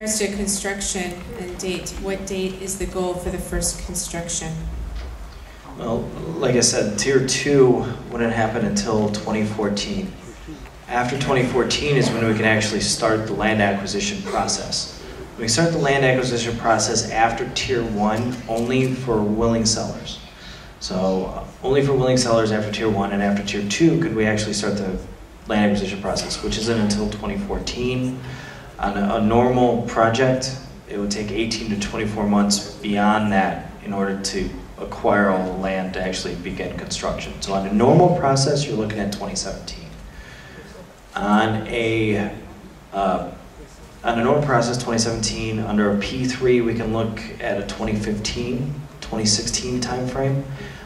As to construction and date, what date is the goal for the first construction? Well, like I said, Tier 2 wouldn't happen until 2014. After 2014 is when we can actually start the land acquisition process. We start the land acquisition process after Tier 1 only for willing sellers. So only for willing sellers after Tier 1, and after Tier 2 could we actually start the land acquisition process, which isn't until 2014. On a normal project, it would take 18 to 24 months beyond that in order to acquire all the land to actually begin construction. So on a normal process, you're looking at 2017. On a normal process, 2017, under a P3, we can look at a 2015, 2016 timeframe.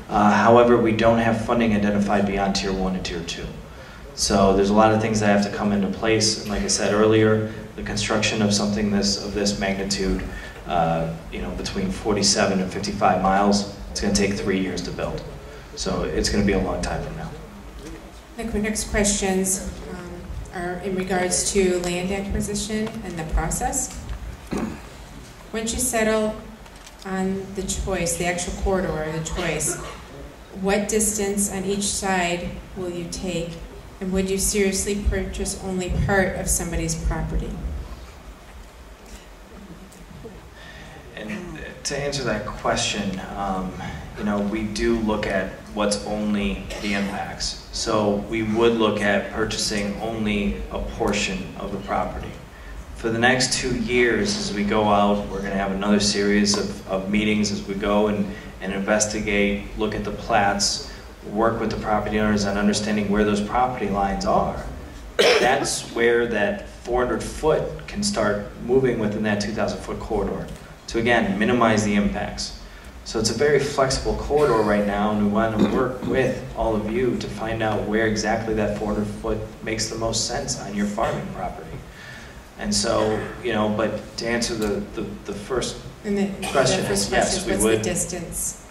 However, we don't have funding identified beyond Tier 1 and Tier 2. So there's a lot of things that have to come into place. And like I said earlier, the construction of something of this magnitude, between 47 and 55 miles, it's going to take 3 years to build. So it's going to be a long time from now. The next questions are in regards to land acquisition and the process. Once you settle on the choice, the actual corridor, the choice, what distance on each side will you take? And would you seriously purchase only part of somebody's property? And to answer that question, we do look at what's only the impacts. So we would look at purchasing only a portion of the property. For the next 2 years, as we go out, we're going to have another series of meetings as we go and investigate, look at the plats, work with the property owners on understanding where those property lines are. That's where that 400 foot can start moving within that 2,000 foot corridor to, again, minimize the impacts. So it's a very flexible corridor right now, and we want to work with all of you to find out where exactly that 400 foot makes the most sense on your farming property. And so, but to answer the first question, yes, we would. What's the distance?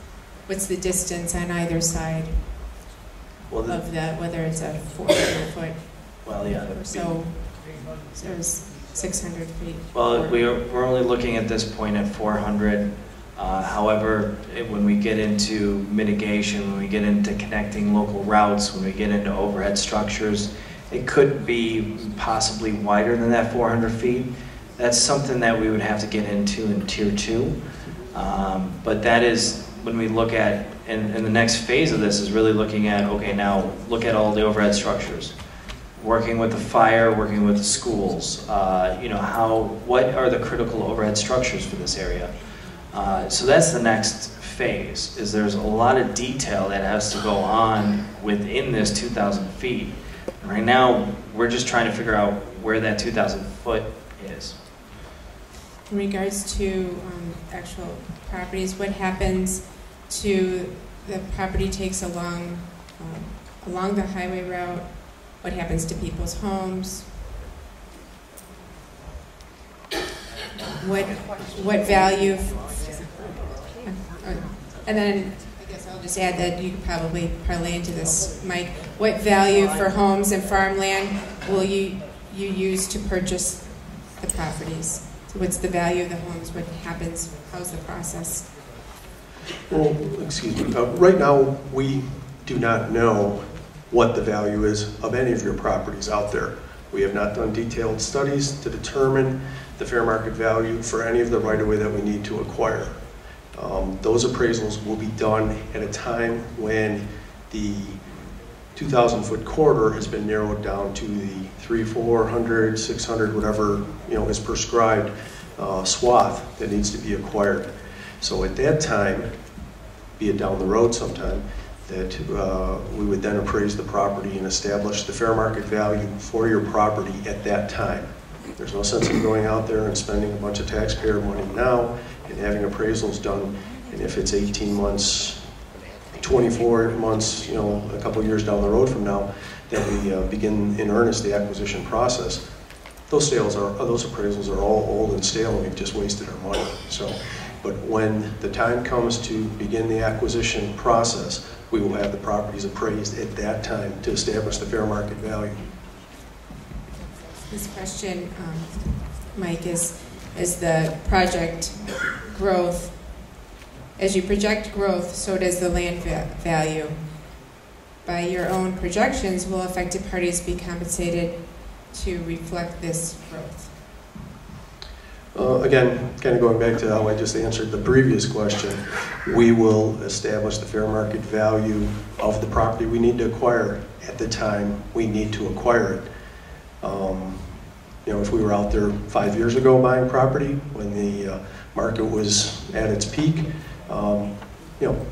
What's the distance on either side of that, whether it's a 400 foot? Well, yeah. So it's 600 feet. Well, we're only looking at this point at 400. However, when we get into mitigation, when we get into connecting local routes, when we get into overhead structures, it could be possibly wider than that 400 feet. That's something that we would have to get into in Tier 2. But that is when we look at, and the next phase of this is really looking at, okay, now look at all the overhead structures. Working with the fire, working with the schools, what are the critical overhead structures for this area? So that's the next phase, is there's a lot of detail that has to go on within this 2,000 feet. And right now, we're just trying to figure out where that 2,000 foot is. In regards to actual properties, what happens to the property takes along the highway route? What happens to people's homes? What value? And then I guess I'll just add that you could probably parlay into this, Mike. What value for homes and farmland will you use to purchase the properties? So what's the value of the homes? What happens? How's the process? Well, excuse me. Right now, we do not know what the value is of any of your properties out there. We have not done detailed studies to determine the fair market value for any of the right-of-way that we need to acquire. Those appraisals will be done at a time when the 2,000 foot corridor has been narrowed down to the 300, 400, 600, whatever is prescribed swath that needs to be acquired. So at that time, be it down the road sometime, that we would then appraise the property and establish the fair market value for your property at that time. There's no sense in going out there and spending a bunch of taxpayer money now and having appraisals done, and if it's 18 months, 24 months, a couple years down the road from now, that we begin in earnest the acquisition process, those appraisals are all old and stale, and we've just wasted our money. So, but when the time comes to begin the acquisition process, we will have the properties appraised at that time to establish the fair market value. This question, Mike, is as the project growth, as you project growth, so does the land value. By your own projections, will affected parties be compensated to reflect this growth? Again, kind of going back to how I just answered the previous question, we will establish the fair market value of the property we need to acquire at the time we need to acquire it. You know, if we were out there 5 years ago buying property when the market was at its peak, you know,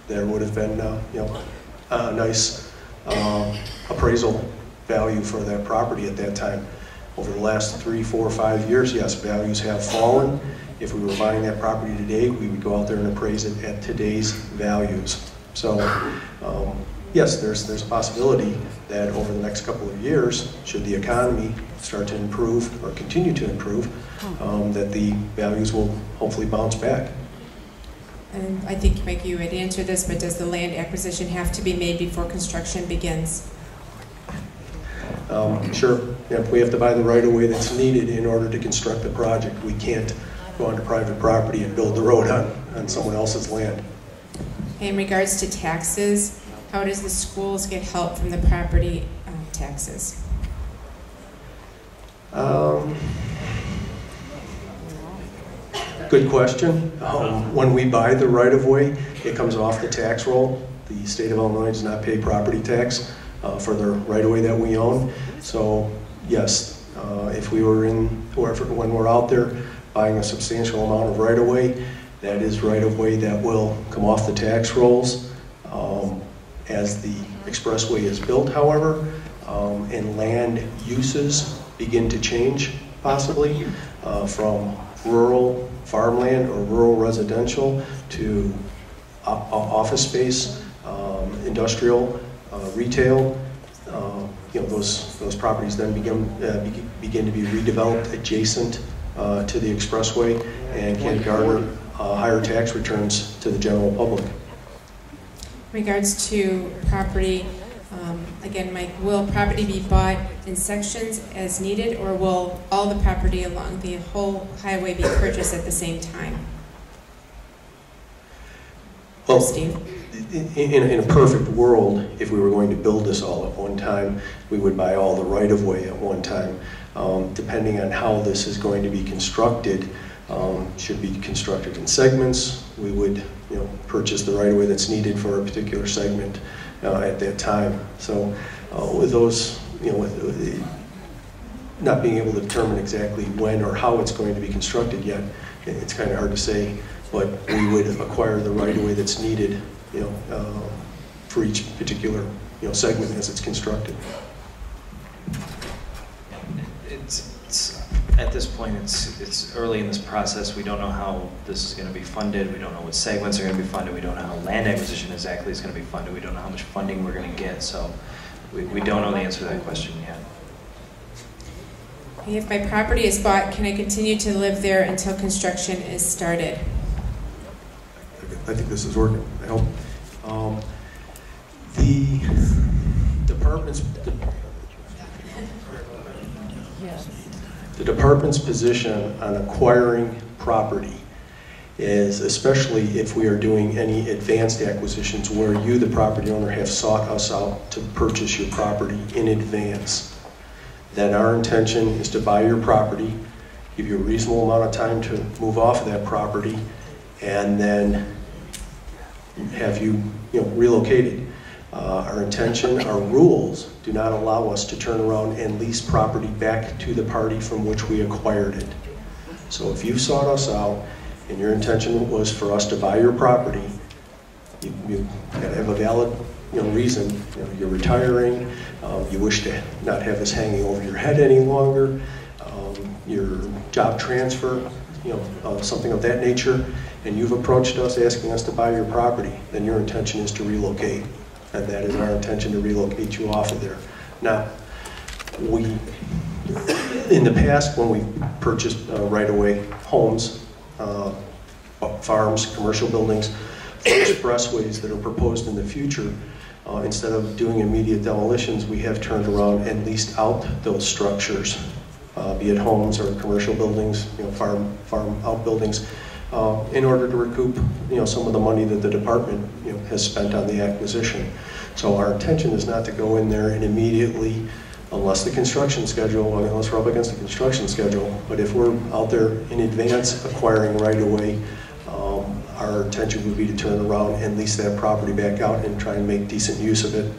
there would have been you know, a nice appraisal value for that property at that time. Over the last 3, 4, 5 years, yes, values have fallen. If we were buying that property today, we would go out there and appraise it at today's values. So, yes, there's a possibility that over the next couple of years, should the economy start to improve or continue to improve, that the values will hopefully bounce back. And I think, Mike, you had answered this, but does the land acquisition have to be made before construction begins? Sure. Yeah, we have to buy the right-of-way that's needed in order to construct the project. We can't go onto private property and build the road on someone else's land. In regards to taxes, how does the schools get help from the property taxes? Good question. When we buy the right-of-way, it comes off the tax roll. The state of Illinois does not pay property tax for the right-of-way that we own. So yes, if we were when we're out there buying a substantial amount of right-of-way, that is right-of-way that will come off the tax rolls. As the expressway is built, however, and land uses begin to change, possibly, from rural farmland or rural residential to office space, industrial, retail. You know, those properties then begin to be redeveloped adjacent to the expressway and can garner higher tax returns to the general public. In regards to property, again, Mike, will property be bought in sections as needed, or will all the property along the whole highway be purchased at the same time? Well, Steve? In a perfect world, if we were going to build this all at one time, we would buy all the right-of-way at one time. Depending on how this is going to be constructed, should be constructed in segments. We would, you know, purchase the right-of-way that's needed for a particular segment at that time. So, with those, you know, with not being able to determine exactly when or how it's going to be constructed yet, it's kind of hard to say. But we would acquire the right-of-way that's needed, you know, for each particular, you know, segment as it's constructed. At this point, it's early in this process. We don't know how this is going to be funded. We don't know what segments are going to be funded. We don't know how land acquisition exactly is going to be funded. We don't know how much funding we're going to get. So we don't know the answer to that question yet. Okay, if my property is bought, can I continue to live there until construction is started? I think this is working. I hope. The department's position on acquiring property is, especially if we are doing any advanced acquisitions where you, the property owner, have sought us out to purchase your property in advance, then our intention is to buy your property, give you a reasonable amount of time to move off of that property, and then have you, relocated. Our intention, our rules do not allow us to turn around and lease property back to the party from which we acquired it. So if you sought us out and your intention was for us to buy your property, you gotta have a valid reason. You're retiring, you wish to not have this hanging over your head any longer, your job transfer, something of that nature, and you've approached us asking us to buy your property, then your intention is to relocate. And that is our intention, to relocate you off of there. Now, in the past, when we purchased right-of-way homes, farms, commercial buildings, expressways that are proposed in the future, instead of doing immediate demolitions, we have turned around and leased out those structures be it homes or commercial buildings, farm outbuildings, in order to recoup, some of the money that the department, has spent on the acquisition. So our intention is not to go in there and immediately, unless we're up against the construction schedule, but if we're out there in advance acquiring right away, our intention would be to turn around and lease that property back out and try and make decent use of it